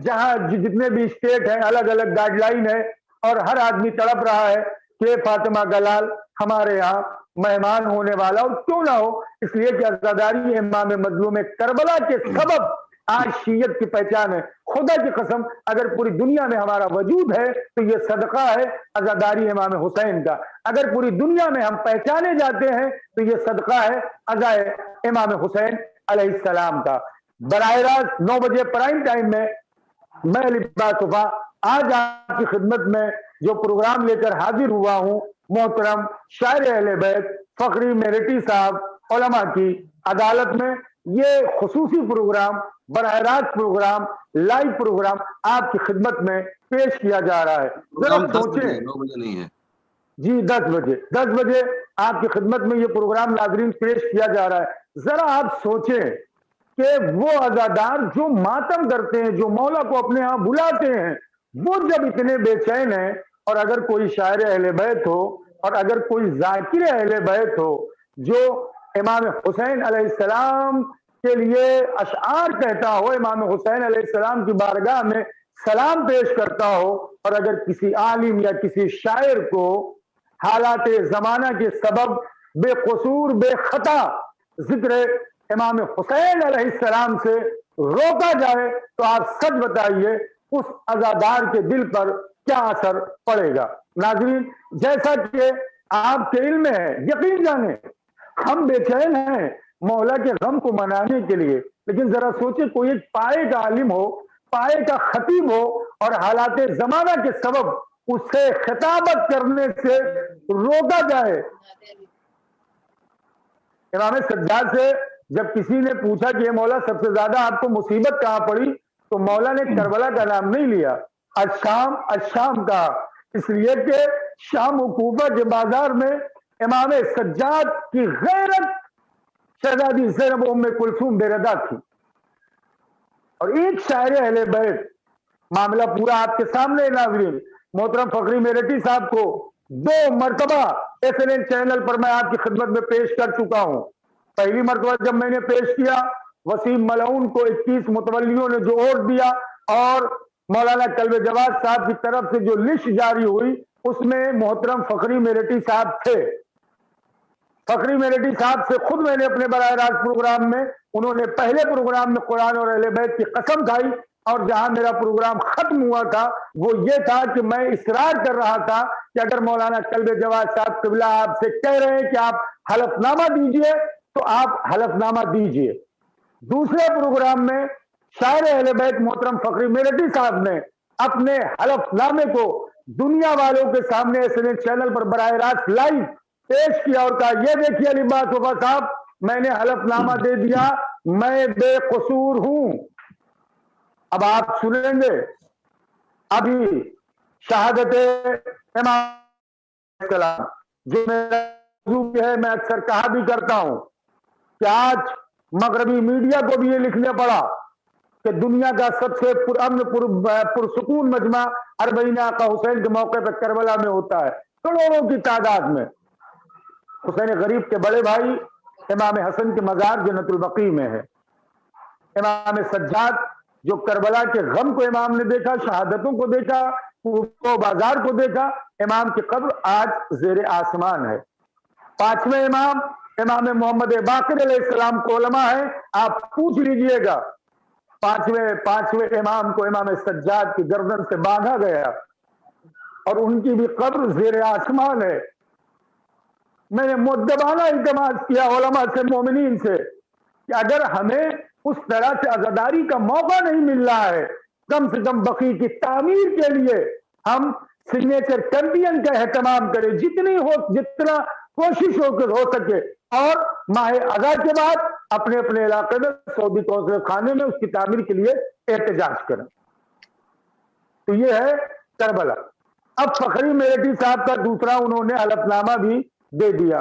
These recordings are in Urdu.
جہاں جتنے بھی اسٹیٹ ہیں الگ الگ گائیڈ لائن ہے اور ہر آدمی تڑپ رہا ہے کہ فاطمہ گلال ہمارے یہاں مہمان ہونے والا، اور کیوں نہ ہو، اس لیے کہ عزاداری امام مظلوم کربلا کے سبب آج شیعت کی پہچان ہے۔ خدا کی قسم اگر پوری دنیا میں ہمارا وجود ہے تو یہ صدقہ ہے عزاداری امام حسین کا، اگر پوری دنیا میں ہم پہچانے جاتے ہیں تو یہ صدقہ ہے عزائے امام حسین علیہ السلام کا۔ براہ راست 9 بجے پرائم ٹائم میں میں لباس وفا آج آپ کی خدمت میں جو پروگرام لے کر حاضر ہوا ہوں، محترم شاعر اہل بیت فخری میرٹی صاحب علماء کی عدالت میں، یہ خصوصی پروگرام، براہ راست پروگرام، لائیو پروگرام آپ کی خدمت میں پیش کیا جا رہا ہے۔ ذرا سوچیں، 9 بجے نہیں ہے جی 10 بجے آپ کی خدمت میں یہ پروگرام ناظرین پیش کیا جا رہا ہے۔ ذرا آپ سوچیں کہ وہ عزادار جو ماتم کرتے ہیں، جو مولا کو اپنے ہاں بلاتے ہیں، وہ جب اتنے بے چین ہیں، اور اگر کوئی شاعر اہل بیت ہو اور اگر کوئی ذاکر اہل بیت ہو جو امام حسین علیہ السلام کے لیے اشعار کہتا ہو، امام حسین علیہ السلام کی بارگاہ میں سلام پیش کرتا ہو، اور اگر کسی عالم یا کسی شاعر کو حالات زمانہ کے سبب بے قصور بے خطا ذکر امام حسین علیہ السلام سے روکا جائے تو آپ سچ بتائیے اس عزادار کے دل پر کیا اثر پڑے گا۔ ناظرین، جیسا کہ آپ کے علم میں ہے، یقین جانیں ہم بے چین ہیں مولا کے غم کو منانے کے لیے، لیکن ذرا سوچیں کوئی ایک پائے کا عالم ہو، پائے کا خطیب ہو، اور حالات زمانہ کے سبب اسے خطابت کرنے سے روکا جائے۔ امام سجاد سے جب کسی نے پوچھا کہ یہ مولا سب سے زیادہ آپ کو مصیبت کہاں پڑی، تو مولا نے کربلا کا نام نہیں لیا، الشام کا، اس لیے کہ شام و کوفہ کے بازار میں امام سجاد کی غیرت شہزادی زینب ام کلثوم بے ردا تھی۔ اور ایک شاعر اہل بیت، معاملہ پورا آپ کے سامنے ناظرین، محترم فخری میرٹی صاحب کو 2 مرتبہ SNN چینل پر میں آپ کی خدمت میں پیش کر چکا ہوں۔ پہلی مرتبہ جب میں نے پیش کیا، وسیم ملعون کو 21 متولیوں نے جو ووٹ دیا، اور مولانا کلب جواد صاحب کی طرف سے جو لسٹ جاری ہوئی اس میں محترم فخری میرٹی صاحب تھے۔ فخری میرٹی صاحب سے خود میں نے اپنے براہ راست پروگرام میں، انہوں نے پہلے پروگرام میں قرآن اور اہل بیت کی قسم کھائی، اور جہاں میرا پروگرام ختم ہوا تھا وہ یہ تھا کہ میں اصرار کر رہا تھا کہ اگر مولانا کلب جواد صاحب قبلہ آپ سے کہہ رہے ہیں کہ آپ حلف نامہ دیجئے تو آپ حلف نامہ دیجئے۔ دوسرے پروگرام میں شاعر اہل بیت محترم فخری میرٹی صاحب نے اپنے حلف نامے کو دنیا والوں کے سامنے SNN چینل پر براہ راست لائیو پیش کیا اور کہا یہ دیکھیے علی عباس وفا صاحب، میں نے حلف نامہ دے دیا، میں بے قصور ہوں۔ اب آپ سنیں گے ابھی شہادت امام السلام، جو میرا موضوع ہے، میں اکثر کہا بھی کرتا ہوں کہ آج مغربی میڈیا کو بھی یہ لکھنے پڑا کہ دنیا کا سب سے پرامن پرسکون مجمع اربعین آقا حسین کے موقع پر کربلا میں ہوتا ہے، کروڑوں کی تعداد میں۔ حسین غریب کے بڑے بھائی امام حسن کے مزار جنت البقیع میں ہے۔ امام سجاد جو کربلا کے غم کو امام نے دیکھا، شہادتوں کو دیکھا، بازار کو دیکھا، امام کی قبر آج زیر آسمان ہے۔ 5ویں امام امام محمد باقر علیہ السلام کو علماء ہے، آپ پوچھ لیجئے گا 5ویں امام کو امام سجاد کی گردن سے باندھا گیا اور ان کی بھی قبر زیر آسمان ہے۔ میں نے مؤدبانہ التماس کیا علماء سے، مومنین سے، کہ اگر ہمیں اس طرح سے عزاداری کا موقع نہیں مل رہا ہے، کم سے کم بقیع کی تعمیر کے لیے ہم سگنیچر کیمپین کا اہتمام کریں، جتنا کوشش ہو سکے، اور ماہ اذا کے بعد اپنے اپنے علاقے میں سعودی قونصل خانے میں اس کی تعمیر کے لیے احتجاج کریں۔ تو یہ ہے کربلا۔ اب فخری میرٹی صاحب کا دوسرا انہوں نے حلف نامہ بھی دے دیا۔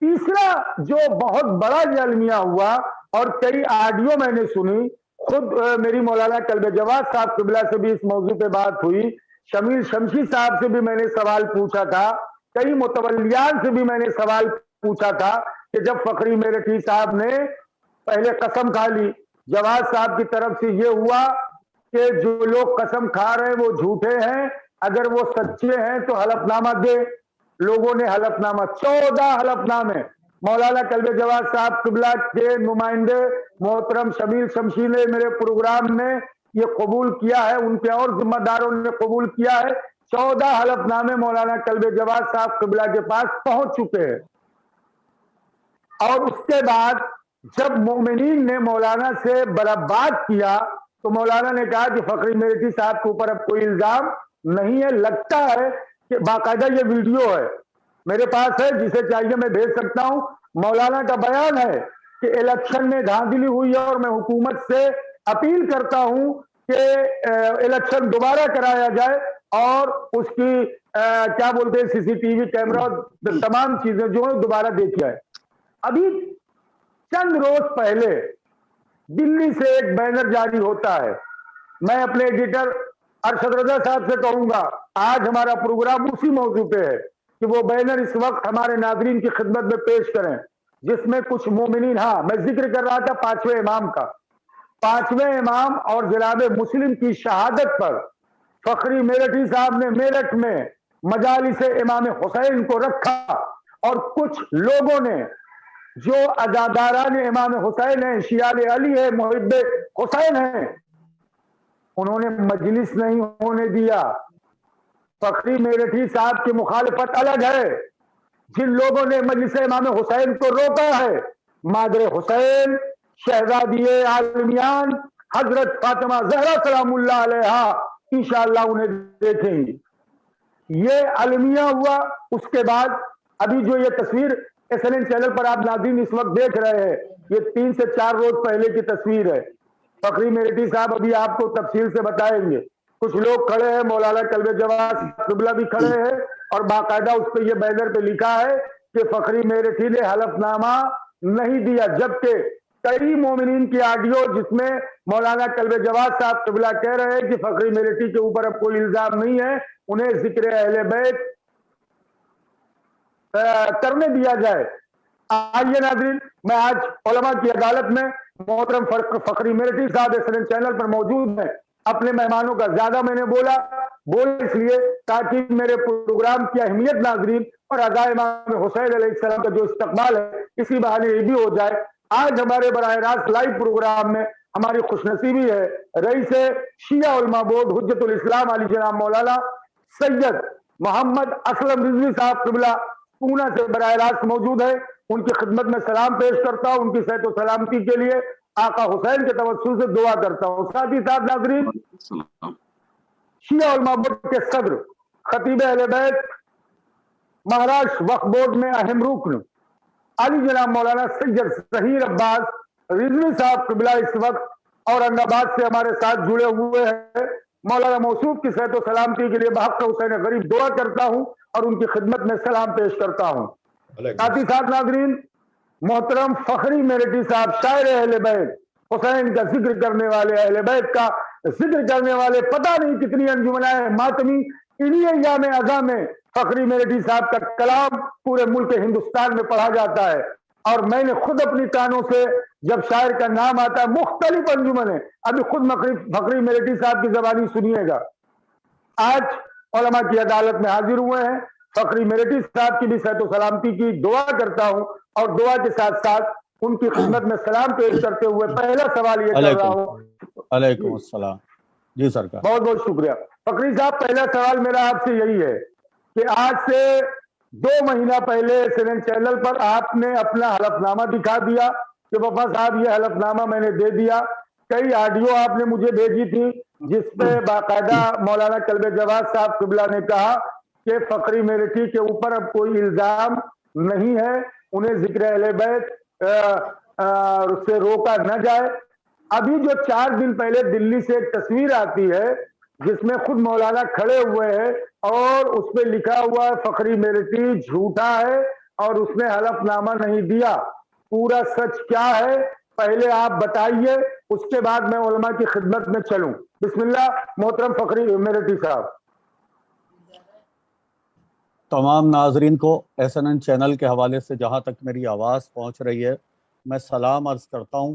تیسرا جو بہت بڑا یہ المیہ ہوا، اور کئی آڈیو میں نے سنی، خود میری مولانا کلب جواد صاحب قبلہ سے بھی اس موضوع پہ بات ہوئی، شمیل شمشی صاحب سے بھی میں نے سوال پوچھا تھا، کئی متولیان سے بھی میں نے سوال پوچھا تھا کہ جب فخری میرٹی صاحب نے پہلے قسم کھا لی، جواد صاحب کی طرف سے یہ ہوا کہ جو لوگ قسم کھا رہے ہیں وہ جھوٹے ہیں، اگر وہ سچے ہیں تو حلف نامہ دے۔ لوگوں نے حلف نامہ 14 حلف نامے مولانا کلب جواد صاحب قبلہ کے نمائندے محترم شبیر شمشیر نے میرے پروگرام میں یہ قبول کیا ہے، ان کے اور ذمہ داروں نے قبول کیا ہے۔ 14 حلف نامے مولانا کلب جواد صاحب قبلہ کے پاس پہنچ چکے ہیں۔ اور اس کے بعد جب مومنین نے مولانا سے بات کیا تو مولانا نے کہا کہ فخری میرٹھی صاحب کے اوپر اب کوئی الزام نہیں ہے۔ لگتا ہے کہ باقاعدہ یہ ویڈیو ہے میرے پاس ہے، جسے چاہیے میں بھیج سکتا ہوں۔ مولانا کا بیان ہے کہ الیکشن میں دھاندلی ہوئی ہے اور میں حکومت سے اپیل کرتا ہوں کہ الیکشن دوبارہ کرایا جائے اور اس کی کیا بولتے ہیں سی سی ٹی وی کیمرہ تمام چیزیں جو ہیں دوبارہ دیکھی جائے۔ ابھی چند روز پہلے دلی سے ایک بینر جاری ہوتا ہے، میں اپنے ایڈیٹر ارشد رضا صاحب سے کہوں گا آج ہمارا پروگرام اسی موضوع پہ ہے کہ وہ بینر اس وقت ہمارے ناظرین کی خدمت میں پیش کریں، جس میں کچھ مومنین، ہاں میں ذکر کر رہا تھا 5ویں امام کا، 5ویں امام اور جناب مسلم کی شہادت پر فخری میرٹھی صاحب نے میرٹھ میں مجالس امام حسین کو رکھا اور کچھ لوگوں نے جو عزاداران امام حسین ہیں، شیعہ علی ہے، محب حسین ہیں، انہوں نے مجلس نہیں ہونے دیا۔ فخری میرٹھی صاحب کی مخالفت الگ ہے، جن لوگوں نے مجلس امام حسین کو روکا ہے مادر حسین شہزادی عالمیان حضرت فاطمہ زہرا سلام اللہ علیہا انشاءاللہ انہیں دیکھیں گی۔ یہ المیہ ہوا۔ اس کے بعد ابھی جو یہ تصویر SNN چینل پر آپ ناظرین اس وقت دیکھ رہے ہیں، یہ 3 سے 4 روز پہلے کی تصویر ہے۔ فخری میرٹھی صاحب ابھی آپ کو تفصیل سے بتائیں گے۔ کچھ لوگ کھڑے ہیں، مولانا کلب جواد قبلہ بھی کھڑے ہیں اور باقاعدہ اس پہ یہ بینر پہ لکھا ہے کہ فخری میرٹھی نے حلف نامہ نہیں دیا، جبکہ کئی مومنین کی آڈیو جس میں مولانا کلب جواد صاحب قبلہ کہہ رہے ہیں کہ فخری میرٹھی کے اوپر اب کوئی الزام نہیں ہے، انہیں ذکر اہل بیت کرنے دیا جائے۔ آئیے ناظرین، میں آج علماء کی عدالت میں محترم فخری میرٹھی صاحب SNN چینل پر موجود ہیں۔ اپنے مہمانوں کا زیادہ میں نے بولا اس لیے تاکہ میرے پروگرام کی اہمیت ناظرین اور اعضائے امام حسین علیہ السلام کا جو استقبال ہے اسی بہانے یہ بھی ہو جائے۔ آج ہمارے براہ راست لائیو پروگرام میں ہماری خوش نصیبی ہے رئیس شیعہ علماء بورڈ حجت الاسلام علی جناب مولانا سید محمد اسلم رضوی صاحب قبلہ پونا سے براہ راست موجود ہے۔ ان کی خدمت میں سلام پیش کرتا ہوں، ان کی صحت و سلامتی کے لیے آقا حسین کے توسل سے دعا کرتا ہوں۔ ساتھ ہی ساتھ ناظرین، شیعہ علماء بورڈ کے صدر خطیب اہل بیت مہاراشٹر وقف بورڈ میں اہم رکن علی جناب مولانا سید ظہیر عباس رضوی صاحب قبلہ اس وقت اورنگ آباد سے ہمارے ساتھ جڑے ہوئے ہیں۔ مولانا موصوف کی صحت و سلامتی کے لیے بحق حسین غریب دعا کرتا ہوں اور ان کی خدمت میں سلام پیش کرتا ہوں۔ ساتھ ہی ساتھ ناظرین، محترم فخری میرٹھی صاحب شاعر اہل بیت، حسین کا ذکر کرنے والے، اہل بیت کا ذکر کرنے والے، پتہ نہیں کتنی انجمنیں ماتمی، انہی ایام ازاں میں فخری میرٹھی صاحب کا کلام پورے ملک ہندوستان میں پڑھا جاتا ہے۔ اور میں نے خود اپنی کانوں سے جب شاعر کا نام آتا ہے مختلف انجمنیں، ابھی خود فخری میرٹھی صاحب کی زبانی سنیے گا۔ آج علماء کی عدالت میں حاضر ہوئے ہیں، فخری میرٹھی صاحب کی بھی صحت و سلامتی کی دعا کرتا ہوں اور دعا کے ساتھ ساتھ ان کی خدمت میں سلام پیش کرتے ہوئے پہلا سوال یہ کر رہا ہوں۔ علیکم السلام جی سرکار، بہت بہت شکریہ فخری صاحب۔ پہلا سوال میرا آپ سے یہی ہے کہ آج سے 2 مہینہ پہلے SNN چینل پر آپ نے اپنا حلف نامہ دکھا دیا کہ وفا صاحب یہ حلف نامہ میں نے دے دیا۔ کئی آڈیو آپ نے مجھے بھیجی تھی جس پہ باقاعدہ مولانا کلب جواد صاحب قبلہ نے کہا کہ فخری میرٹھی کے اوپر اب کوئی الزام نہیں ہے، انہیں ذکر اہل بیت سے روکا نہ جائے۔ ابھی جو 4 دن پہلے دلی سے ایک تصویر آتی ہے جس میں خود مولانا کھڑے ہوئے ہیں اور اس پہ لکھا ہوا ہے فخری میرٹھی جھوٹا ہے اور اس نے حلف نامہ نہیں دیا، پورا سچ کیا ہے پہلے آپ بتائیے، اس کے بعد میں علماء کی خدمت میں چلوں۔ بسم اللہ محترم فخری میرٹھی صاحب۔ تمام ناظرین کو SNN چینل کے حوالے سے جہاں تک میری آواز پہنچ رہی ہے میں سلام عرض کرتا ہوں۔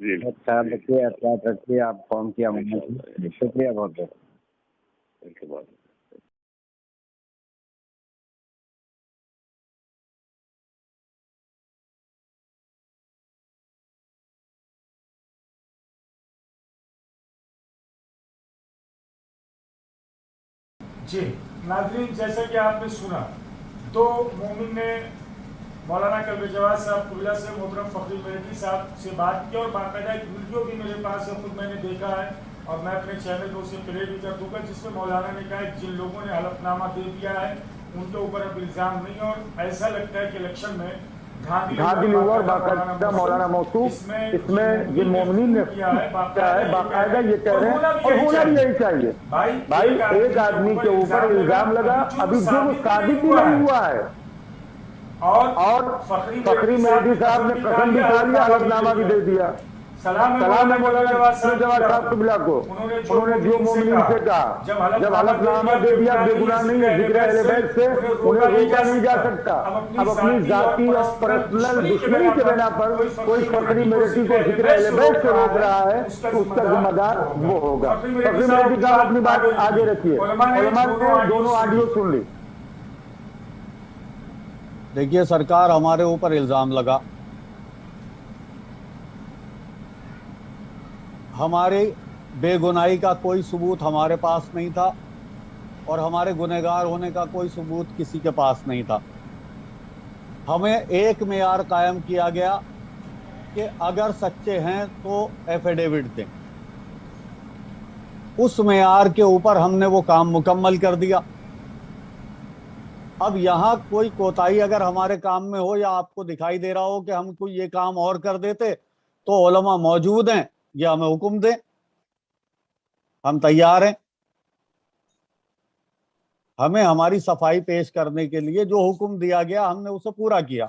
جی خیال رکھیے، احتیاط رکھیے. آپ فون کیا مجھے، شکریہ بہت بہت. جی ناظرین، جیسا کہ آپ نے سنا، دو مومن نے مولانا قلب جواد صاحب قبلہ سے محترم فخری میرٹھی صاحب سے بات کی، اور باقاعدہ ایک ویڈیو بھی میرے پاس ہے، خود میں نے دیکھا ہے اور میں اپنے چینل کو اسے پلے بھی کر دوں گا، جس میں مولانا نے کہا ہے جن لوگوں نے حلف نامہ دے دیا ہے ان کے اوپر اب الزام نہیں، اور ایسا لگتا ہے کہ الیکشن میں دھاندلی ہوا اور باقاعدہ مولانا موصوف اس میں جن مومنین نے کیا ہے باقاعدہ یہ کہہ رہے ہیں، اور ہونا بھی یہی چاہیے. بھائی ایک آدمی کے اوپر الزام لگا، ابھی جو وہ ثابت ہی نہیں ہوا ہے، اور فخری میرٹھی صاحب نے قسم بھی کھا لیا، حلف نامہ بھی دے دیا. سلام ہے مولانا جواد صاحب قبلہ کو. انہوں نے جو مومنین سے کہا جب حلف نامہ دے دیا بے گناہ نہیں ہے، ذکر اہل بیت سے انہیں روکا نہیں جا سکتا. اب اپنی ذاتی اور پرسنل دشمنی کے بنا پر کوئی فخری میرٹھی کو ذکر اہل بیت سے روک رہا ہے تو اس کا ذمہ دار وہ ہوگا. فخری میرٹھی صاحب اپنی بات آگے رکھیے. علماء نے دونوں آڈیو سن لی. دیکھیے سرکار، ہمارے اوپر الزام لگا، ہماری بے گناہی کا کوئی ثبوت ہمارے پاس نہیں تھا، اور ہمارے گنہگار ہونے کا کوئی ثبوت کسی کے پاس نہیں تھا. ہمیں ایک معیار قائم کیا گیا کہ اگر سچے ہیں تو ایفیڈیوٹ دیں. اس معیار کے اوپر ہم نے وہ کام مکمل کر دیا. اب یہاں کوئی کوتاہی اگر ہمارے کام میں ہو، یا آپ کو دکھائی دے رہا ہو کہ ہم کوئی یہ کام اور کر دیتے، تو علماء موجود ہیں، یہ ہمیں حکم دیں، ہم تیار ہیں. ہمیں ہماری صفائی پیش کرنے کے لیے جو حکم دیا گیا ہم نے اسے پورا کیا.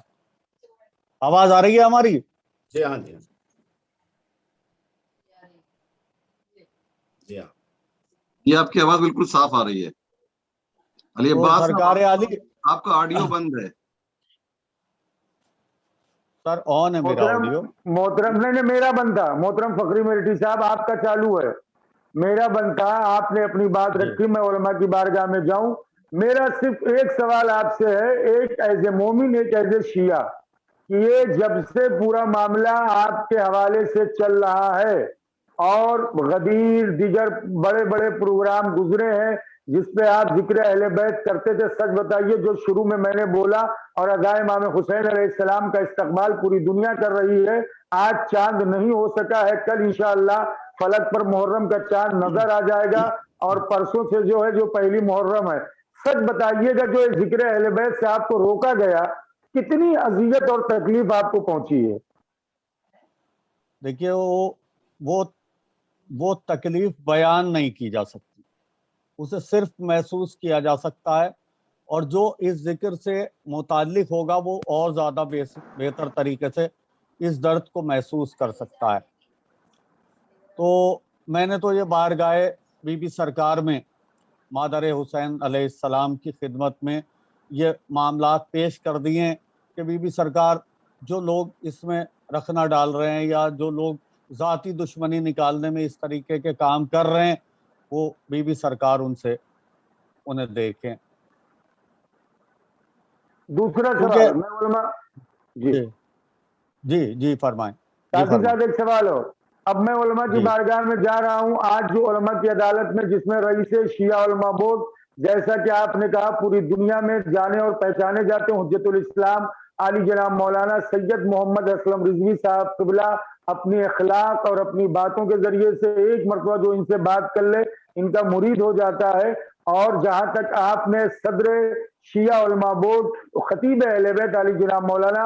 آواز آ رہی ہے ہماری؟ جی ہاں جی جی ہاں. یہ آپ کی آواز بالکل صاف آ رہی ہے. علی عباس سرکار عالی، آپ کا آڈیو بند ہے. سر آن ہے میرا آڈیو. محترم نے میرا بند تھا. محترم فخری میرٹھی صاحب آپ کا چالو ہے، میرا بند تھا. آپ نے اپنی بات رکھی، میں علماء کی بارگاہ میں جاؤں. میرا صرف ایک سوال آپ سے ہے، ایک ایز اے مومن، ایک ایز اے شیعہ، کہ یہ جب سے پورا معاملہ آپ کے حوالے سے چل رہا ہے اور غدیر دیگر بڑے بڑے پروگرام گزرے ہیں جس پہ آپ ذکر اہل بیت کرتے تھے، سچ بتائیے جو شروع میں نے بولا اور عزائے امام حسین علیہ السلام کا استقبال پوری دنیا کر رہی ہے، آج چاند نہیں ہو سکا ہے، کل انشاءاللہ فلک پر محرم کا چاند نظر آ جائے گا، اور پرسوں سے جو ہے جو پہلی محرم ہے. سچ بتائیے گا جو ذکر اہل بیت سے آپ کو روکا گیا، کتنی اذیت اور تکلیف آپ کو پہنچی ہے؟ دیکھیے وہ تکلیف بیان نہیں کی جا سکتی، اسے صرف محسوس کیا جا سکتا ہے، اور جو اس ذکر سے متعلق ہوگا وہ اور زیادہ بہتر طریقے سے اس درد کو محسوس کر سکتا ہے. تو میں نے تو یہ بارگاہ بی بی سرکار میں مادر حسین علیہ السلام کی خدمت میں یہ معاملات پیش کر دیے ہیں کہ بی بی سرکار جو لوگ اس میں رکھنا ڈال رہے ہیں، یا جو لوگ ذاتی دشمنی نکالنے میں اس طریقے کے کام کر رہے ہیں، وہ بی بی سرکار انہیں دیکھیں. دوسرا سوال میں علماء جی فرمائیں. قاضی صاحب ایک سوال ہو. اب میں علماء کی بارگاہ میں جا رہا ہوں آج جو علماء کی عدالت میں، جس میں رئیس شیعہ علماء بورڈ، جیسا کہ آپ نے کہا پوری دنیا میں جانے اور پہچانے جاتے ہیں، حجت الاسلام علی جناب مولانا سید محمد اسلم رضوی صاحب قبلہ اپنی اخلاق اور اپنی باتوں کے ذریعے سے ایک مرتبہ جو ان سے بات کر لے ان کا مرید ہو جاتا ہے. اور جہاں تک آپ نے صدر شیعہ علماء بورڈ خطیب اہل بیت علی جناب مولانا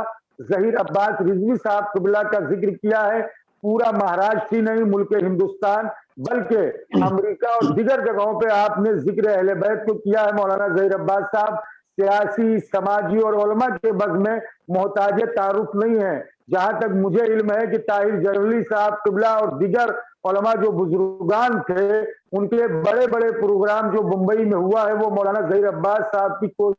ظہیر عباس رضوی صاحب قبلہ کا ذکر کیا ہے، پورا مہاراشٹر ہی نہیں ملک ہندوستان بلکہ امریکہ اور دیگر جگہوں پہ آپ نے ذکر اہل بیت کو کیا ہے. مولانا ظہیر عباس صاحب سیاسی، سماجی اور علماء کے بز میں محتاج تعارف نہیں ہے. جہاں تک مجھے علم ہے کہ طاہر جرلی صاحب قبلہ اور دیگر علماء جو بزرگان تھے ان کے بڑے بڑے پروگرام جو ممبئی میں ہوا ہے وہ مولانا ظہیر عباس صاحب کی کوشش،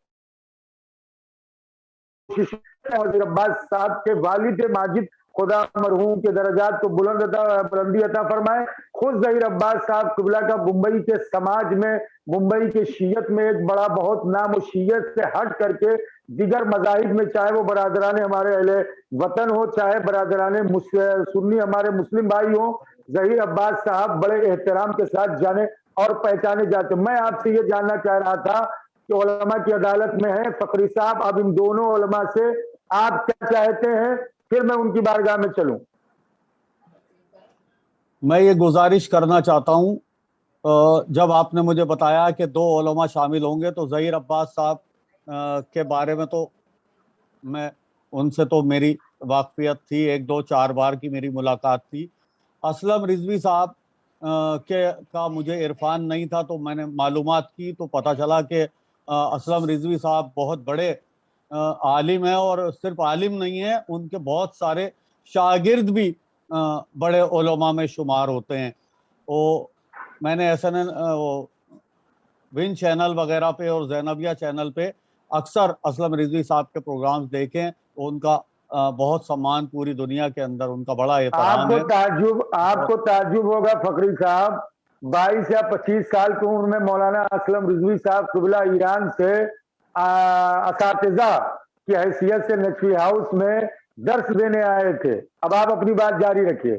ظہیر عباس صاحب کے والد ماجد خدا مرحوم کے درجات کو بلندی عطا فرمائے. خود ظہیر عباس صاحب قبلہ کا ممبئی کے سماج میں، ممبئی کے شیعت میں ایک بڑا بہت نام و شیعت سے ہٹ کر کے دیگر مذاہب میں، چاہے وہ برادران ہمارے اہل وطن ہو، چاہے برادران سنی ہمارے مسلم بھائی ہوں، ظہیر عباس صاحب بڑے احترام کے ساتھ جانے اور پہچانے جاتے. میں آپ سے یہ جاننا چاہ رہا تھا کہ علماء کی عدالت میں ہیں فقری صاحب، اب ان دونوں علماء سے آپ کیا چاہتے ہیں، پھر میں ان کی بارگاہ میں چلوں. میں یہ گزارش کرنا چاہتا ہوں، جب آپ نے مجھے بتایا کہ 2 علماء شامل ہوں گے تو ظہیر عباس صاحب کے بارے میں تو میں ان سے تو میری واقفیت تھی، 1-2-4 بار کی میری ملاقات تھی. اسلم رضوی صاحب کا مجھے عرفان نہیں تھا، تو میں نے معلومات کی تو پتہ چلا کہ اسلم رضوی صاحب بہت بڑے عالم ہیں، اور صرف عالم نہیں ہیں، ان کے بہت سارے شاگرد بھی بڑے علماء میں شمار ہوتے ہیں. میں نے SNN ون چینل وغیرہ پہ اور زینبیہ چینل پہ اکثر اسلم رضوی صاحب کے پروگرامز دیکھیں، تو ان کا بہت سمان پوری دنیا کے اندر ان کا بڑا احترام ہے. آپ کو تعجب ہوگا فقری صاحب، 22 یا 25 سال کی عمر میں مولانا اسلم رضوی صاحب قبلہ ایران سے اساتذہ کی حیثیت سے نقوی ہاؤس میں درس دینے آئے تھے. اب آپ اپنی بات جاری رکھیے.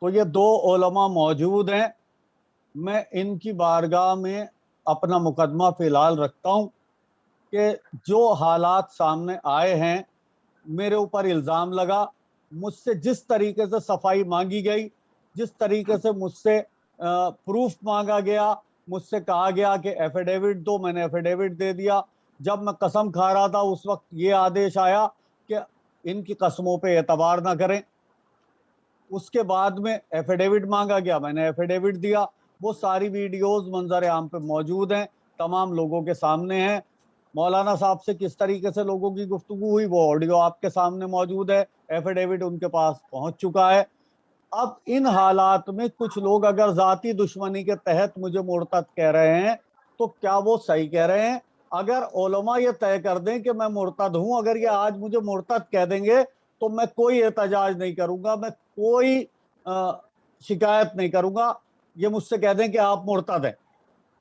تو یہ 2 علماء موجود ہیں. میں ان کی بارگاہ میں اپنا مقدمہ فی الحال رکھتا ہوں کہ جو حالات سامنے آئے ہیں، میرے اوپر الزام لگا، مجھ سے جس طریقے سے صفائی مانگی گئی، جس طریقے سے مجھ سے پروف مانگا گیا، مجھ سے کہا گیا کہ ایفیڈیوٹ دو، میں نے ایفیڈیوٹ دے دیا. جب میں قسم کھا رہا تھا اس وقت یہ آدیش آیا کہ ان کی قسموں پہ اعتبار نہ کریں. اس کے بعد میں ایفیڈیوٹ مانگا گیا، میں نے ایفیڈیوٹ دیا. وہ ساری ویڈیوز منظر عام پہ موجود ہیں، تمام لوگوں کے سامنے ہیں. مولانا صاحب سے کس طریقے سے لوگوں کی گفتگو ہوئی وہ آڈیو آپ کے سامنے موجود ہے، ایفیڈیوٹ ان کے پاس پہنچ چکا ہے. اب ان حالات میں کچھ لوگ اگر ذاتی دشمنی کے تحت مجھے مرتد کہہ رہے ہیں تو کیا وہ صحیح کہہ رہے ہیں؟ اگر علماء یہ طے کر دیں کہ میں مرتد ہوں، اگر یہ آج مجھے مرتد کہہ دیں گے تو میں کوئی احتجاج نہیں کروں گا، میں کوئی شکایت نہیں کروں گا. یہ مجھ سے کہہ دیں کہ آپ مرتد ہیں،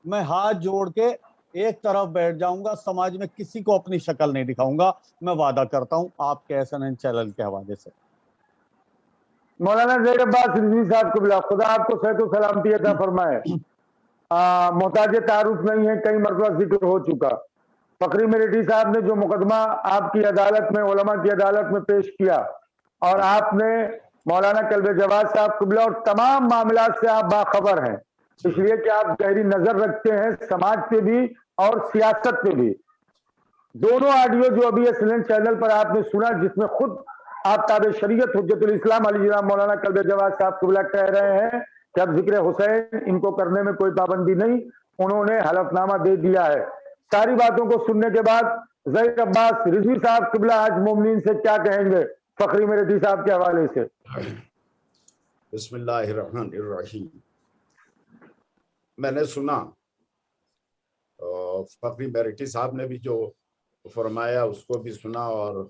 میں ہاتھ جوڑ کے ایک طرف بیٹھ جاؤں گا، سماج میں کسی کو اپنی شکل نہیں دکھاؤں گا. میں وعدہ کرتا ہوں آپ کے SNN چینل کے حوالے سے. مولانا ظہیر عباس رضوی صاحب قبلہ خدا آپ کو صحت و سلامتی عطا فرمائے. محتاج تعارف نہیں ہے، کئی مرتبہ ذکر ہو چکا. فقری میرٹھی صاحب نے جو مقدمہ آپ کی عدالت میں، علماء کی عدالت میں پیش کیا، اور آپ نے مولانا کلب جواز صاحب قبلہ اور تمام معاملات سے آپ باخبر ہیں، اس لیے کہ آپ گہری نظر رکھتے ہیں سماج پہ بھی اور سیاست پہ بھی. دونوں آڈیو جو ابھی SNN چینل پر آپ نے سنا، جس میں خود آپ تابع شریعت حجت الاسلام علی جناب مولانا کلب جواز صاحب قبلہ کہہ رہے ہیں کہ اب ذکر حسین ان کو کرنے میں کوئی پابندی نہیں، انہوں نے حلف نامہ دے دیا ہے. ساری باتوں کو سننے کے بعد ظہیر عباس رضوی صاحب قبلہ آج مومنین سے کیا کہیں گے فقری میرٹھی صاحب کے حوالے سے؟ بسم اللہ الرحمن الرحیم. میں نے سنا فقری میرٹھی صاحب نے بھی جو فرمایا اس کو بھی سنا، اور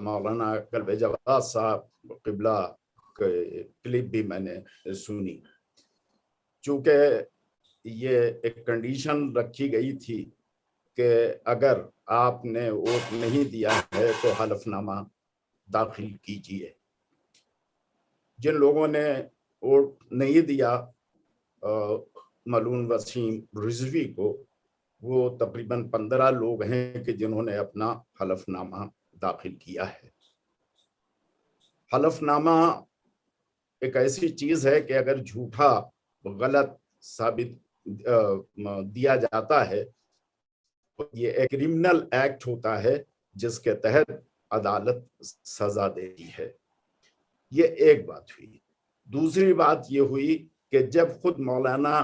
مولانا کلب جواز صاحب قبلہ کے کلپ بھی میں نے سنی. چونکہ یہ ایک کنڈیشن رکھی گئی تھی کہ اگر آپ نے ووٹ نہیں دیا ہے تو حلف نامہ داخل کیجیے. جن لوگوں نے ووٹ نہیں دیا ملعون وسیم رضوی کو، وہ تقریباً 15 لوگ ہیں کہ جنہوں نے اپنا حلف نامہ داخل کیا ہے. حلف نامہ ایک ایسی چیز ہے کہ اگر جھوٹا غلط ثابت دیا جاتا ہے تو یہ ایک کرمنل ایکٹ ہوتا ہے جس کے تحت عدالت سزا دیتی ہے. یہ ایک بات ہوئی. دوسری بات یہ ہوئی کہ جب خود مولانا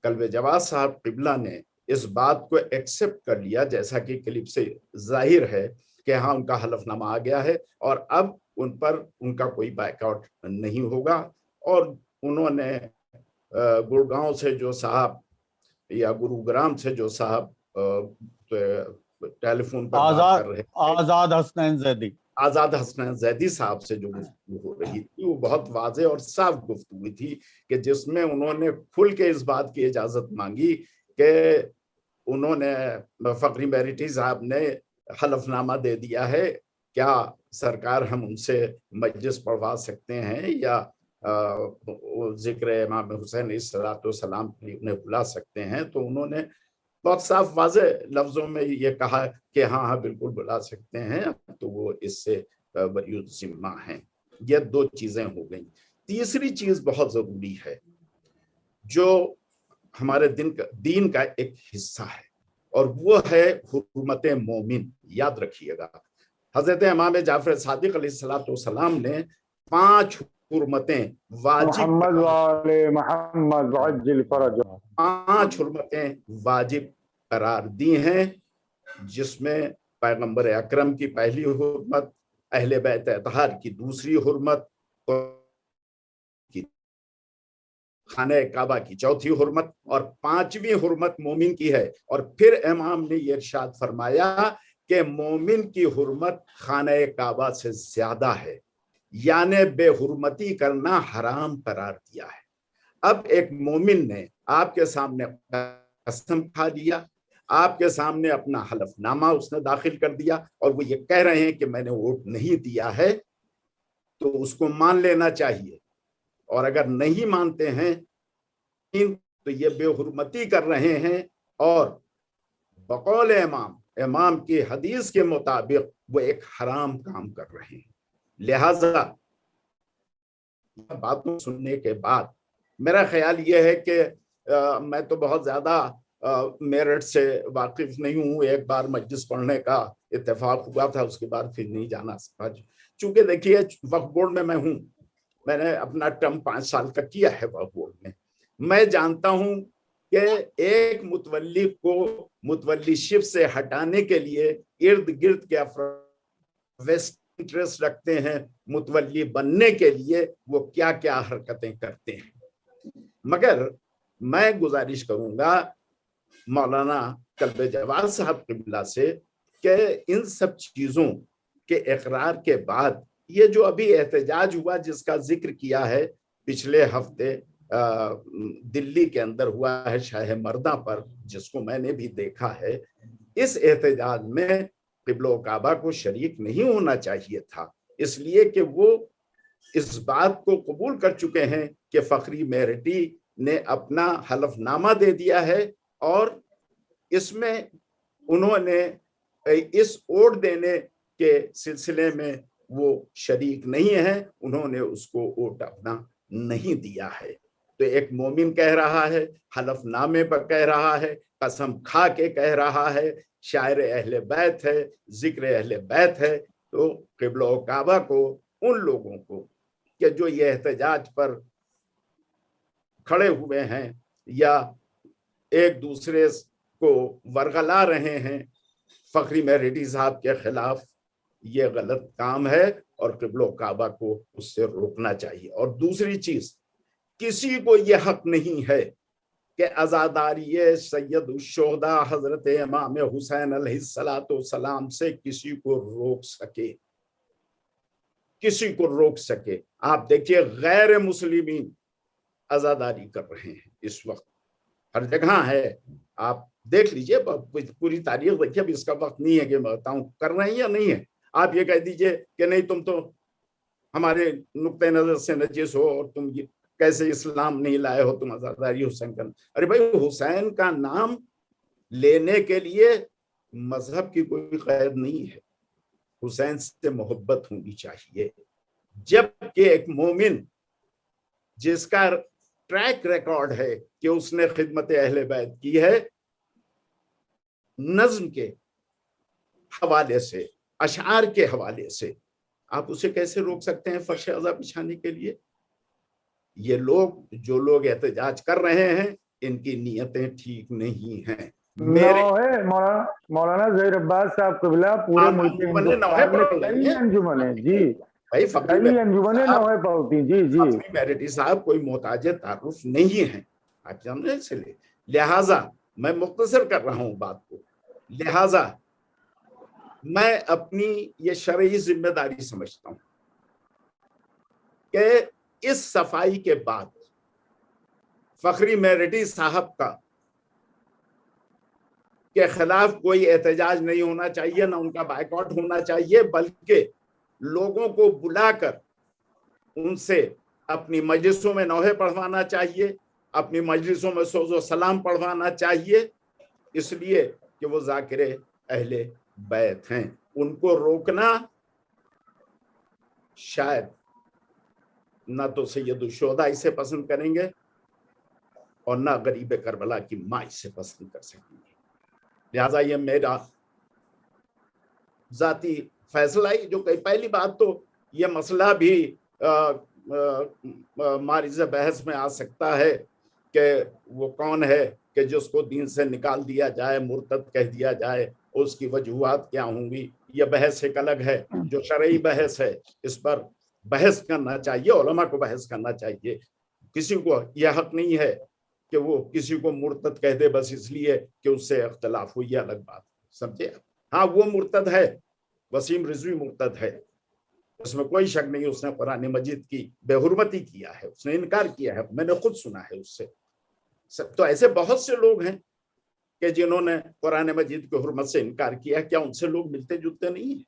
کلب جواز صاحب قبلہ نے اس بات کو ایکسپٹ کر لیا، جیسا کہ کلپ سے ظاہر ہے کہ ہاں ان کا حلف نامہ آ گیا ہے اور اب ان پر ان کا کوئی بائیک آؤٹ نہیں ہوگا، اور انہوں نے گڑگاؤں سے جو صاحب یا گروگرام سے جو صاحب ٹیلی فون پر بات کر رہے آزاد حسنین زیدی، آزاد حسنین زیدی صاحب سے جو گفتگو ہو رہی تھی وہ بہت واضح اور صاف گفتگو تھی کہ جس میں انہوں نے کھل کے اس بات کی اجازت مانگی کہ انہوں نے فخری میرٹی صاحب نے حلف نامہ دے دیا ہے، کیا سرکار ہم ان سے مجلس پڑھوا سکتے ہیں یا ذکر امام حسین علیہ السلام کے لیے انہیں بلا سکتے ہیں؟ تو انہوں نے بہت صاف واضح لفظوں میں یہ کہا کہ ہاں بالکل بلا سکتے ہیں، تو وہ اس سے بری الذمہ ہیں۔ یہ دو چیزیں ہو گئیں۔ تیسری چیز بہت ضروری ہے جو ہمارے دین کا ایک حصہ ہے، اور وہ ہے حرمت مومن۔ یاد رکھیے گا حضرت امام جعفر صادق علیہ السلام نے 5 حرمتیں واجب، محمد عجل فرج، 5 حرمتیں واجب قرار دی ہیں، جس میں پیغمبر اکرم کی پہلی حرمت، اہل بیت اطہار کی دوسری حرمت، خانہ کعبہ کی چوتھی حرمت، اور 5ویں حرمت مومن کی ہے۔ اور پھر امام نے یہ ارشاد فرمایا کہ مومن کی حرمت خانہ کعبہ سے زیادہ ہے، یعنی بے حرمتی کرنا حرام قرار دیا ہے۔ اب ایک مومن نے آپ کے سامنے قسم کھا لیا، آپ کے سامنے اپنا حلف نامہ اس نے داخل کر دیا، اور وہ یہ کہہ رہے ہیں کہ میں نے ووٹ نہیں دیا ہے، تو اس کو مان لینا چاہیے۔ اور اگر نہیں مانتے ہیں تو یہ بے حرمتی کر رہے ہیں، اور بقول امام کی حدیث کے مطابق وہ ایک حرام کام کر رہے ہیں۔ لہذا باتوں سننے کے بعد میرا خیال یہ ہے کہ میں تو بہت زیادہ میرٹ سے واقف نہیں ہوں، ایک بار مجلس پڑھنے کا اتفاق ہوا تھا، اس کے بعد پھر نہیں جانا سکا۔ چونکہ دیکھیے وقف بورڈ میں میں ہوں، میں نے اپنا ٹرم 5 سال کا کیا ہے وقف بورڈ میں، میں جانتا ہوں کہ ایک متولی کو متولی شپ سے ہٹانے کے لیے ارد گرد کے افراد ویسٹ انٹرسٹ رکھتے ہیں، متولی بننے کے لیے وہ کیا کیا حرکتیں کرتے ہیں۔ مگر میں گزارش کروں گا مولانا کلب جواد صاحب قبلہ سے کہ ان سب چیزوں کے اقرار کے بعد یہ جو ابھی احتجاج ہوا جس کا ذکر کیا ہے، پچھلے ہفتے دلی کے اندر ہوا ہے شاہ مردہ پر، جس کو میں نے بھی دیکھا ہے، اس احتجاج میں قبلہ و کعبہ کو شریک نہیں ہونا چاہیے تھا، اس لیے کہ وہ اس بات کو قبول کر چکے ہیں کہ فخری میرٹی نے اپنا حلف نامہ دے دیا ہے، اور اس میں انہوں نے اس ووٹ دینے کے سلسلے میں وہ شریک نہیں ہیں، انہوں نے اس کو ووٹ اپنا نہیں دیا ہے۔ تو ایک مومن کہہ رہا ہے، حلف نامے پر کہہ رہا ہے، قسم کھا کے کہہ رہا ہے، شاعر اہل بیت ہے، ذکر اہل بیت ہے، تو قبلہ و کعبہ کو ان لوگوں کو کہ جو یہ احتجاج پر کھڑے ہوئے ہیں یا ایک دوسرے کو ورغلا رہے ہیں فخری میرٹی صاحب کے خلاف، یہ غلط کام ہے اور قبلہ و کعبہ کو اس سے روکنا چاہیے۔ اور دوسری چیز، کسی کو یہ حق نہیں ہے کہ عزاداری سید الشہداء حضرت امام حسین علیہ السلام سے کسی کو روک سکے، کسی کو روک سکے۔ آپ دیکھیے غیر مسلمین عزاداری کر رہے ہیں اس وقت، ہر جگہ ہے، آپ دیکھ لیجئے پوری تاریخ دیکھیے، اب اس کا وقت نہیں ہے کہ میں بتاؤں کر رہے ہیں یا نہیں ہے۔ آپ یہ کہہ دیجئے کہ نہیں تم تو ہمارے نقطۂ نظر سے نجس ہو اور تم کیسے اسلام نہیں لائے ہو، تم عزاداری حسین کا، ارے بھائی حسین کا نام لینے کے لیے مذہب کی کوئی قید نہیں ہے، حسین سے محبت ہونی چاہیے۔ جبکہ ایک مومن جس کا ٹریک ریکارڈ ہے کہ اس نے خدمت اہل بیت کی ہے، نظم کے حوالے سے، اشعار کے حوالے سے، آپ اسے کیسے روک سکتے ہیں فرش عزا بچھانے کے لیے؟ یہ لوگ جو لوگ احتجاج کر رہے ہیں ان کی نیتیں ٹھیک نہیں ہیں۔ مولانا ظہیر عباس صاحب قبلہ پورے ملک کئی انجمن ہیں، جی کئی انجمنیں نوحے پڑھتی، جی جی فخری میرٹی صاحب کوئی محتاج تعارف نہیں ہیں، آپ سمجھے، اس لیے لہٰذا میں مختصر کر رہا ہوں بات کو، لہٰذا میں اپنی یہ شرعی ذمہ داری سمجھتا ہوں کہ اس صفائی کے بعد فخری میرٹی صاحب کا کے خلاف کوئی احتجاج نہیں ہونا چاہیے، نہ ان کا بائیکاٹ ہونا چاہیے، بلکہ لوگوں کو بلا کر ان سے اپنی مجلسوں میں نوحے پڑھوانا چاہیے، اپنی مجلسوں میں سوز و سلام پڑھوانا چاہیے، اس لیے کہ وہ ذاکر اہل بیت ہیں۔ ان کو روکنا شاید نہ تو سید الشہداء اسے پسند کریں گے اور نہ غریب کربلا کی ماں اسے پسند کر سکیں گے۔ لہٰذا یہ میرا ذاتی فیصلہ ہے۔ جو کہ پہلی بات تو یہ مسئلہ بھی مارز بحث میں آ سکتا ہے کہ وہ کون ہے کہ جس کو دین سے نکال دیا جائے، مرتد کہہ دیا جائے، اس کی وجوہات کیا ہوں گی۔ یہ بحث ایک الگ ہے، جو شرعی بحث ہے اس پر بحث کرنا چاہیے، علماء کو بحث کرنا چاہیے۔ کسی کو یہ حق نہیں ہے کہ وہ کسی کو مرتد کہہ دے بس اس لیے کہ اس سے اختلاف ہوئی، یہ الگ بات سمجھے۔ ہاں وہ مرتد ہے، وسیم رضوی مرتد ہے، اس میں کوئی شک نہیں، اس نے قرآن مجید کی بے حرمتی کیا ہے، اس نے انکار کیا ہے، میں نے خود سنا ہے اس سے۔ تو ایسے بہت سے لوگ ہیں کہ جنہوں نے قرآن مجید کی حرمت سے انکار کیا، کیا ان سے لوگ ملتے جلتے نہیں ہیں؟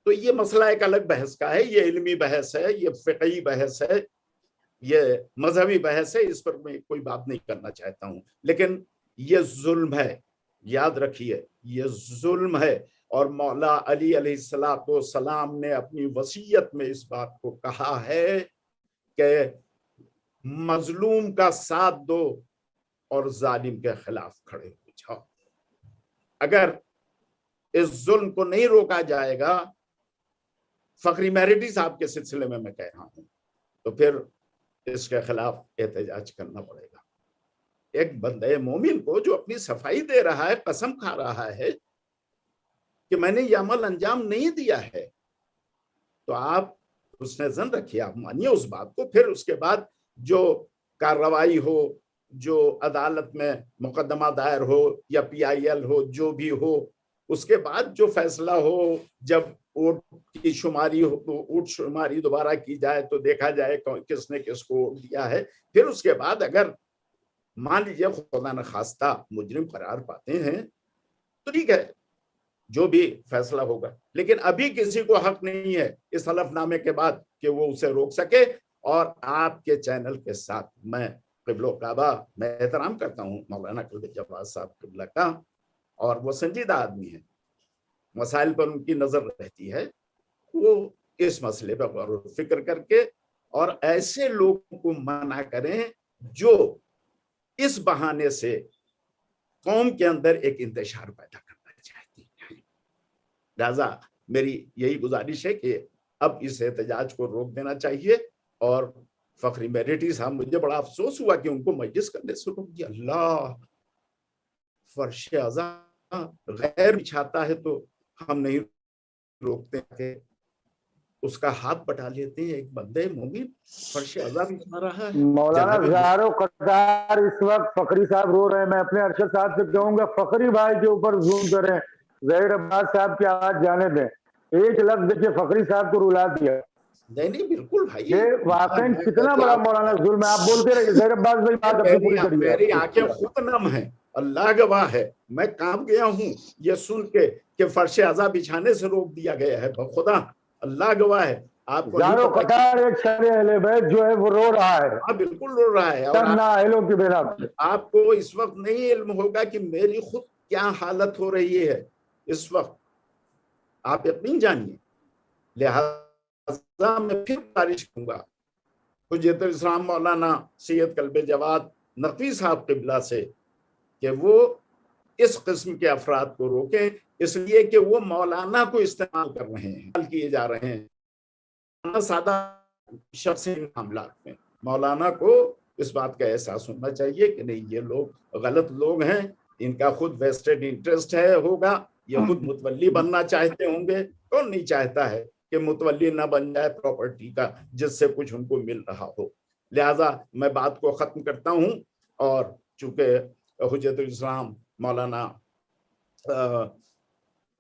تو یہ مسئلہ ایک الگ بحث کا ہے، یہ علمی بحث ہے، یہ فقہی بحث ہے، یہ مذہبی بحث ہے، اس پر میں کوئی بات نہیں کرنا چاہتا ہوں۔ لیکن یہ ظلم ہے، یاد رکھیے یہ ظلم ہے، اور مولا علی علیہ السلام نے اپنی وصیت میں اس بات کو کہا ہے کہ مظلوم کا ساتھ دو اور ظالم کے خلاف کھڑے ہو جاؤ۔ اگر اس ظلم کو نہیں روکا جائے گا، فخری میرٹی صاحب کے سلسلے میں کہہ رہا ہوں، تو پھر اس کے خلاف احتجاج کرنا پڑے گا۔ ایک بندے مومن کو جو اپنی صفائی دے رہا ہے، قسم کھا رہا ہے کہ میں نے یہ عمل انجام نہیں دیا ہے، تو آپ اس نے ظن رکھیے، آپ مانیے اس بات کو، پھر اس کے بعد جو کارروائی ہو، جو عدالت میں مقدمہ دائر ہو یا PIL ہو، جو بھی ہو، اس کے بعد جو فیصلہ ہو، جب ووٹ کی شماری ہو تو ووٹ شماری دوبارہ کی جائے تو دیکھا جائے کس نے کس کو ووٹ دیا ہے۔ پھر اس کے بعد اگر مان لیجیے خدا نخواستہ مجرم قرار پاتے ہیں تو ٹھیک ہے، جو بھی فیصلہ ہوگا، لیکن ابھی کسی کو حق نہیں ہے اس حلف نامے کے بعد کہ وہ اسے روک سکے۔ اور آپ کے چینل کے ساتھ میں قبلہ کعبہ میں احترام کرتا ہوں مولانا کلب جواد صاحب قبلہ کا، اور وہ سنجیدہ آدمی ہیں، مسائل پر ان کی نظر رہتی ہے، وہ اس مسئلے پر غور و فکر کر کے اور ایسے لوگوں کو منع کریں جو اس بہانے سے قوم کے اندر ایک انتشار پیدا کرنا چاہتی ہیں۔ لہذا میری یہی گزارش ہے کہ اب اس احتجاج کو روک دینا چاہیے، اور فخری میرٹی صاحب، مجھے بڑا افسوس ہوا کہ ان کو مجلس کرنے سے روک دیا۔ اللہ، فرش ازاں غیر بچھاتا ہے تو ہم نہیں روکتے کہ اس کا ہاتھ بٹا لیتے ہیں، ایک بندے مومن فرش ازاں بچھا رہا ہے۔ مولانا زہرو قطار اس وقت فخری صاحب رو رہے ہیں، میں اپنے ارشد صاحب سے کہوں گا فخری بھائی کے اوپر زوم کریں، ظہیر عباس صاحب کی آواز جانے دیں، ایک لفظ دیکھیے فخری صاحب کو رلا دیا۔ نہیں بالکل بھائی، یہ واقعی کتنا بڑا مولانا ظلم ہے۔ آپ بولتے رہیے ظہیر عباس بھائی، بات اپنی پوری کریے۔ میری آنکھیں خود نم ہیں، اللہ گواہ ہے، میں کانپ گیا ہوں یہ سن کے کہ فرش ازاں بچھانے سے روک دیا گیا ہے، خدا اللہ گواہ ہے۔ آپ کو زہرو قطار ایک شرع اہل بیت جو ہے وہ رو رہا ہے، ہاں بالکل رو رہا ہے، اور نااہلوں کی بنا پر۔ آپ کو اس وقت نہیں علم ہوگا کہ میری خود کیا حالت ہو رہی ہے اس وقت، آپ یقین جانیے۔ لہذا میں پھر گزارش کروں گا حجت الاسلام مولانا سید قلب جواد نقوی صاحب قبلہ سے کہ وہ اس قسم کے افراد کو روکیں، اس لیے کہ وہ مولانا کو استعمال کر رہے ہیں، کیے جا رہے ہیں سادہ شخصی معاملات میں۔ مولانا کو اس بات کا احساس ہونا چاہیے کہ نہیں، یہ لوگ غلط لوگ ہیں، ان کا خود ویسٹڈ انٹرسٹ ہے ہوگا، یہ خود متولی بننا چاہتے ہوں گے، کون نہیں چاہتا ہے کہ متولی نہ بن جائے پراپرٹی کا جس سے کچھ ان کو مل رہا ہو۔ لہٰذا میں بات کو ختم کرتا ہوں، اور چونکہ حجت الاسلام مولانا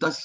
10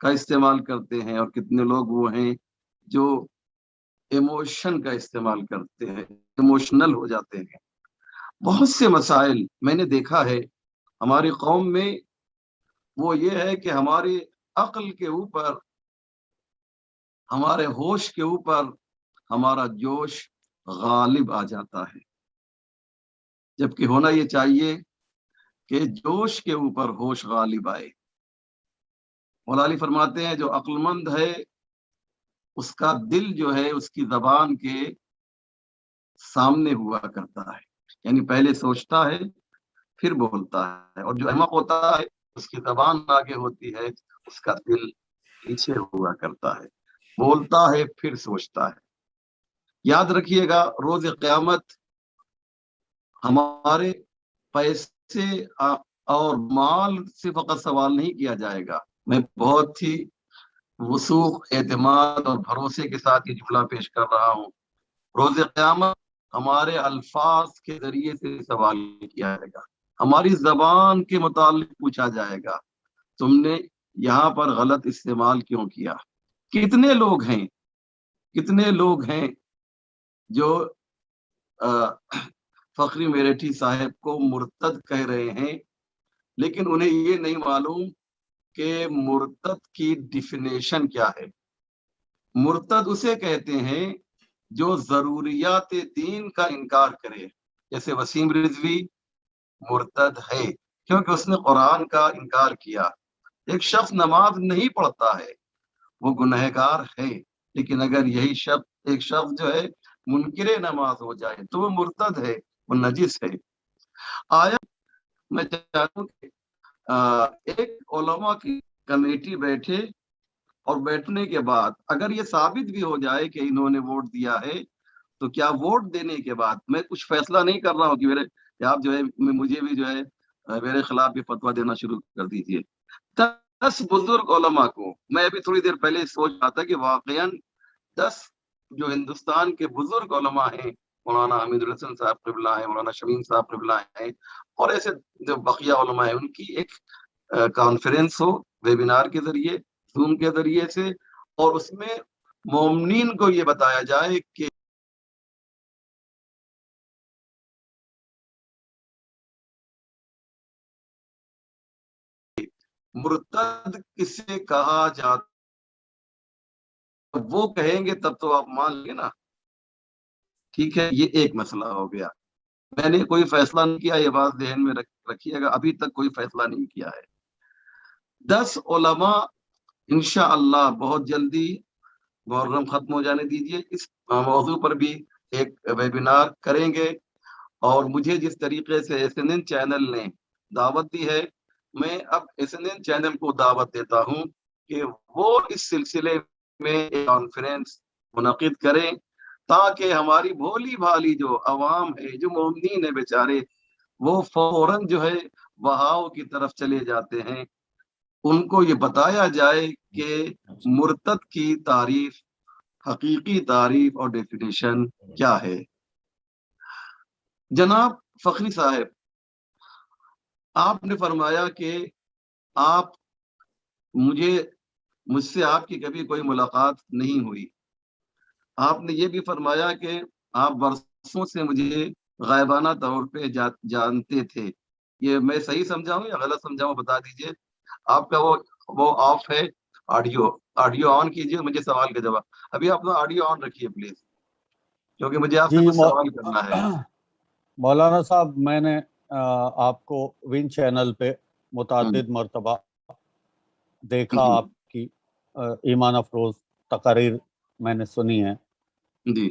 کا استعمال کرتے ہیں اور کتنے لوگ وہ ہیں جو ایموشن کا استعمال کرتے ہیں، ایموشنل ہو جاتے ہیں۔ بہت سے مسائل میں نے دیکھا ہے ہماری قوم میں، وہ یہ ہے کہ ہماری عقل کے اوپر، ہمارے ہوش کے اوپر ہمارا جوش غالب آ جاتا ہے، جبکہ ہونا یہ چاہیے کہ جوش کے اوپر ہوش غالب آئے۔ مولا علی فرماتے ہیں جو عقل مند ہے اس کا دل جو ہے اس کی زبان کے سامنے ہوا کرتا ہے، یعنی پہلے سوچتا ہے پھر بولتا ہے، اور جو احمق ہوتا ہے اس کی زبان آگے ہوتی ہے، اس کا دل پیچھے ہوا کرتا ہے، بولتا ہے پھر سوچتا ہے۔ یاد رکھیے گا روز قیامت ہمارے پیسے اور مال سے فقط سوال نہیں کیا جائے گا۔ میں بہت ہی وثوق، اعتماد اور بھروسے کے ساتھ یہ جملہ پیش کر رہا ہوں، روز قیامت ہمارے الفاظ کے ذریعے سے سوال کیا جائے گا، ہماری زبان کے متعلق پوچھا جائے گا، تم نے یہاں پر غلط استعمال کیوں کیا۔ کتنے لوگ ہیں جو فخری میرٹھی صاحب کو مرتد کہہ رہے ہیں، لیکن انہیں یہ نہیں معلوم کہ مرتد کی ڈیفینیشن کیا ہے۔ مرتد اسے کہتے ہیں جو ضروریات دین کا انکار کرے، جیسے وسیم رضوی مرتد ہے کیونکہ اس نے قرآن کا انکار کیا۔ ایک شخص نماز نہیں پڑھتا ہے، وہ گنہگار ہے، لیکن اگر یہی ایک شخص جو ہے منکر نماز ہو جائے تو وہ مرتد ہے، وہ نجس ہے۔ آیا میں چاہتا ہوں کہ ایک علماء کی کمیٹی بیٹھے اور بیٹھنے کے بعد اگر یہ ثابت بھی ہو جائے کہ انہوں نے ووٹ دیا ہے، تو کیا ووٹ دینے کے بعد، میں کچھ فیصلہ نہیں کر رہا ہوں کہ آپ جو ہے مجھے بھی جو ہے میرے خلاف بھی فتویٰ دینا شروع کر دیجیے۔ 10 بزرگ علماء کو، میں ابھی تھوڑی دیر پہلے سوچ رہا تھا کہ واقعاً 10 جو ہندوستان کے بزرگ علماء ہیں، مولانا حمید الحسن صاحب قبلہ ہیں، مولانا شمیم صاحب قبلہ ہیں، اور ایسے جو بقیہ علماء ہیں، ان کی ایک کانفرنس ہو ویبینار کے ذریعے، زوم کے ذریعے سے، اور اس میں مومنین کو یہ بتایا جائے کہ مرتد کسے کہا جاتا، وہ کہیں گے تب تو آپ مان لیں نا۔ ٹھیک ہے، یہ ایک مسئلہ ہو گیا۔ میں نے کوئی فیصلہ نہیں کیا، یہ بات ذہن میں رکھیے گا، ابھی تک کوئی فیصلہ نہیں کیا ہے۔ 10 علماء انشاءاللہ بہت جلدی، محرم ختم ہو جانے دیجیے، اس موضوع پر بھی ایک ویبینار کریں گے، اور مجھے جس طریقے سے SNN چینل نے دعوت دی ہے، میں اب SNN چینل کو دعوت دیتا ہوں کہ وہ اس سلسلے میں ایک کانفرنس منعقد کریں، تاکہ ہماری بھولی بھالی جو عوام ہے، جو مومنین ہیں بیچارے، وہ فوراً جو ہے بہاؤ کی طرف چلے جاتے ہیں، ان کو یہ بتایا جائے کہ مرتد کی تعریف، حقیقی تعریف اور ڈیفینیشن کیا ہے۔ جناب فخری صاحب، آپ نے فرمایا کہ مجھ سے آپ کی کبھی کوئی ملاقات نہیں ہوئی۔ آپ نے یہ بھی فرمایا کہ آپ برسوں سے مجھے غائبانہ طور پہ جانتے تھے۔ یہ میں صحیح سمجھاؤں یا غلط سمجھاؤں، بتا دیجئے۔ آپ کا وہ آف ہے، آڈیو آن کیجئے، مجھے سوال کا جواب۔ ابھی آپ آڈیو آن رکھیے پلیز، کیونکہ مجھے آپ سے کچھ سوال کرنا ہے۔ مولانا صاحب، میں نے آپ کو ون چینل پہ متعدد مرتبہ دیکھا، آپ کی ایمان افروز تقاریر میں نے سنی ہے۔ جی،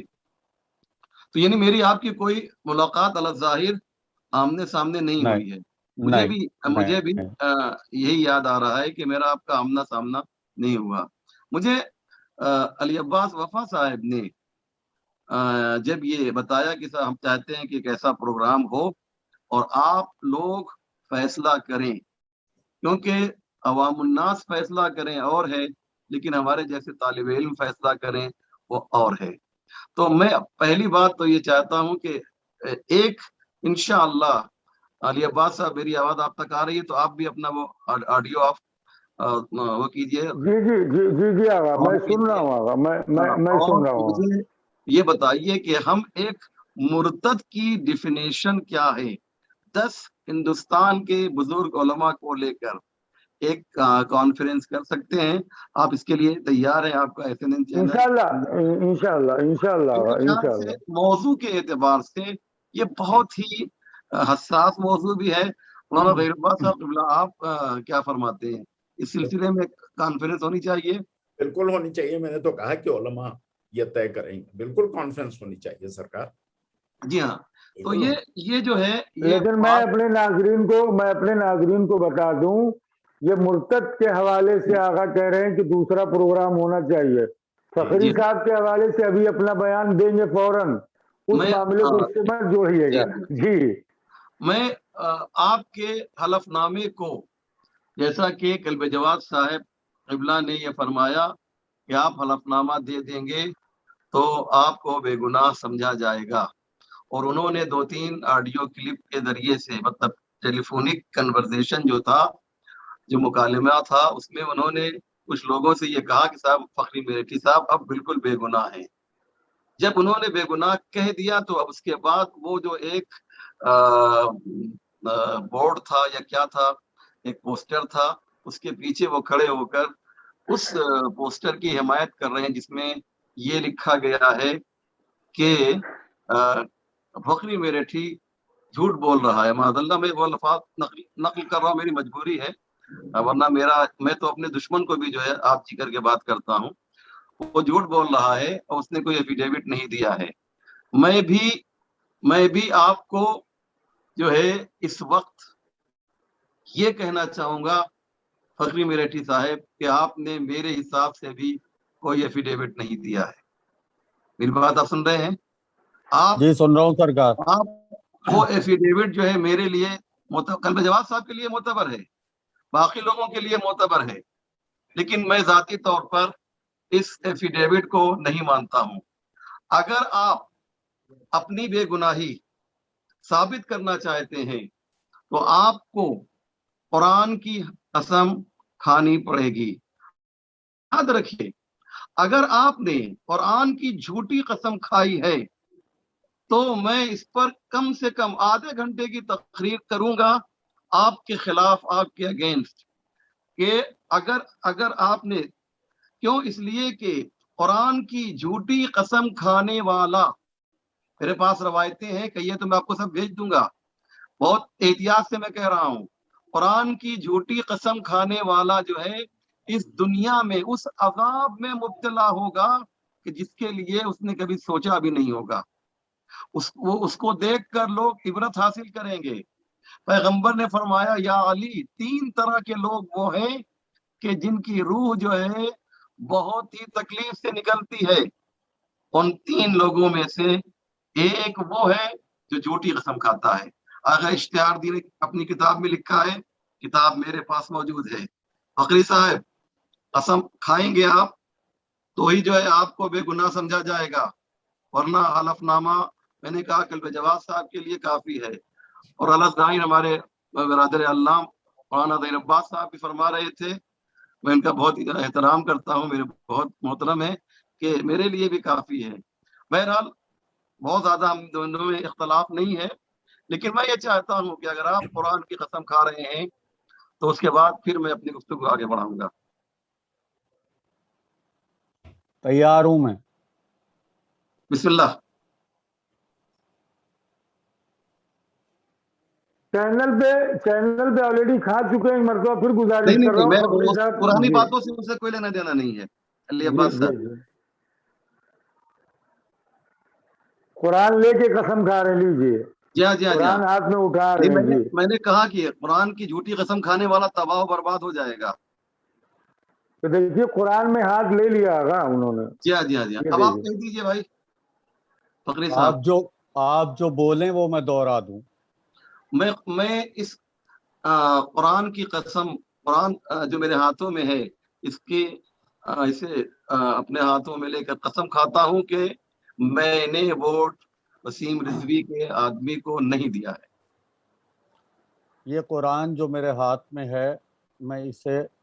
تو یعنی میری آپ کی کوئی ملاقات الظاہر آمنے سامنے نہیں ہوئی ہے۔ مجھے بھی یہی یاد آ رہا ہے کہ میرا آپ کا آمنا سامنا نہیں ہوا۔ مجھے علی عباس وفا صاحب نے جب یہ بتایا کہ ہم چاہتے ہیں کہ ایک ایسا پروگرام ہو اور آپ لوگ فیصلہ کریں، کیونکہ عوام الناس فیصلہ کریں اور ہے، لیکن ہمارے جیسے طالب علم فیصلہ کریں وہ اور ہے۔ تو میں پہلی بات تو یہ چاہتا ہوں کہ ایک انشاءاللہ، علی عباس صاحب میری آواز آپ تک آ رہی ہے تو آپ بھی اپنا وہ آڈیو آف وہ کیجیے. جی جی جی جی جی آقا میں سن رہا ہوں آقا میں سن رہا ہوں. مجھے یہ بتائیے کہ ہم ایک مرتد کی ڈیفینیشن کیا ہے؟ 10 ہندوستان کے بزرگ علماء کو لے کر ایک کانفرنس کر سکتے ہیں. آپ اس کے لیے تیار ہیں؟ آپ کا FNN چینل انشاءاللہ موضوع کے اعتبار سے یہ بہت ہی حساس موضوع بھی ہے. مولانا ظہیر عباس صاحب آپ کیا فرماتے ہیں؟ اس سلسلے میں کانفرنس ہونی چاہیے. بالکل ہونی چاہیے. میں نے تو کہا کہ علماء یہ طے کریں گے. بالکل کانفرنس ہونی چاہیے سرکار. جی ہاں. تو یہ جو ہے لیکن میں اپنے ناظرین کو بتا دوں یہ مرتد کے حوالے سے آقا کہہ رہے ہیں کہ دوسرا پروگرام ہونا چاہیے. فخری صاحب کے حوالے سے ابھی اپنا بیان دیں گے فوراً. اس معاملے کو اس سے مت جوڑیے گا. جی میں آپ کے حلف نامے کو، جیسا کہ قلب جواد صاحب قبلہ نے یہ فرمایا کہ آپ حلف نامہ دے دیں گے تو آپ کو بے گناہ سمجھا جائے گا. اور انہوں نے 2-3 آڈیو کلپ کے ذریعے سے، مطلب ٹیلی فونک کنورزیشن جو تھا، جو مکالمہ تھا، اس میں انہوں نے کچھ لوگوں سے یہ کہا کہ صاحب فخری میرٹھی صاحب اب بالکل بے گناہ ہیں. جب انہوں نے بے گناہ کہہ دیا تو اب اس کے بعد وہ جو ایک بورڈ تھا یا کیا تھا، ایک پوسٹر تھا، اس کے پیچھے وہ کھڑے ہو کر اس پوسٹر کی حمایت کر رہے ہیں جس میں یہ لکھا گیا ہے کہ فخری میرٹھی جھوٹ بول رہا ہے. معاذ اللہ میں وہ الفاظ نقل کر رہا ہوں، میری مجبوری ہے، ورنہ میں تو اپنے دشمن کو بھی جو ہے آپ جی کر کے بات کرتا ہوں. وہ جھوٹ بول رہا ہے اور اس نے کوئی ایفیڈیوٹ نہیں دیا ہے. میں بھی آپ کو جو ہے اس وقت یہ کہنا چاہوں گا فخری میرٹھی صاحب کہ آپ نے میرے حساب سے بھی کوئی ایفیڈیوٹ نہیں دیا ہے. میری بات آپ سن رہے ہیں؟ آپ جی سن رہا ہوں سرکار. آپ وہ ایفیڈیوٹ جو ہے میرے لیے قلب جواد صاحب کے لیے معتبر ہے، باقی لوگوں کے لیے معتبر ہے، لیکن میں ذاتی طور پر اس ایفیڈیوٹ کو نہیں مانتا ہوں. اگر آپ اپنی بے گناہی ثابت کرنا چاہتے ہیں تو آپ کو قرآن کی قسم کھانی پڑے گی. یاد رکھیے اگر آپ نے قرآن کی جھوٹی قسم کھائی ہے تو میں اس پر کم سے کم آدھے گھنٹے کی تقریر کروں گا آپ کے خلاف، آپ کے اگینسٹ، کہ اگر آپ نے کیوں، اس لیے کہ قرآن کی جھوٹی قسم کھانے والا، میرے پاس روایتیں ہیں کہ یہ تو میں آپ کو سب بھیج دوں گا، بہت احتیاط سے میں کہہ رہا ہوں، قرآن کی جھوٹی قسم کھانے والا جو ہے اس دنیا میں اس عذاب میں مبتلا ہوگا کہ جس کے لیے اس نے کبھی سوچا بھی نہیں ہوگا. اس کو دیکھ کر لوگ عبرت حاصل کریں گے. پیغمبر نے فرمایا یا علی 3 طرح کے لوگ وہ ہیں کہ جن کی روح جو ہے بہت ہی تکلیف سے نکلتی ہے. ان 3 لوگوں میں سے ایک وہ ہے جو جھوٹی قسم کھاتا ہے. اگر اشتہار دی نے اپنی کتاب میں لکھا ہے، کتاب میرے پاس موجود ہے. فخری صاحب قسم کھائیں گے آپ تو ہی جو ہے آپ کو بے گناہ سمجھا جائے گا، ورنہ حلف نامہ میں نے کہا قلب جواد صاحب کے لیے کافی ہے. اور اللہ تعالی ہمارے برادر علام مولانا ظہیر عباس صاحب بھی فرما رہے تھے، میں ان کا بہت احترام کرتا ہوں، میرے بہت محترم ہے، کہ میرے لیے بھی کافی ہے. بہرحال بہت زیادہ ہم دونوں میں اختلاف نہیں ہے، لیکن میں یہ چاہتا ہوں کہ اگر آپ قرآن کی قسم کھا رہے ہیں تو اس کے بعد پھر میں اپنی گفتگو آگے بڑھاؤں گا. تیار ہوں میں. بسم اللہ. چینل پہ آلریڈی کھا چکے ہیں مرتبہ، پھر گزارش کر رہا نہیں، ہوں میں پرانی باتوں سے مجھ سے کوئی لینا دینا نہیں ہے. علی عباس صاحب قرآن لے کے قسم کھا رہے، لیجیے جی ہاں قرآن ہاتھ میں اٹھا رہے ہیں. جی میں نے کہا کہ قرآن کی جھوٹی قسم کھانے والا تباہ و برباد ہو جائے گا. تو دیکھیے قرآن میں ہاتھ لے لیا ہوگا انہوں نے. جی ہاں. اب آپ کہہ دیجیے بھائی فخری صاحب. آپ جو بولیں وہ میں دوہرا دوں. میں اس قرآن کی قسم، قرآن جو میرے ہاتھوں میں ہے، اسے اپنے ہاتھوں میں لے کر قسم کھاتا ہوں کہ میں نے ووٹ وسیم رضوی کے آدمی کو نہیں دیا ہے. یہ قرآن جو میرے ہاتھ میں ہے میں اسے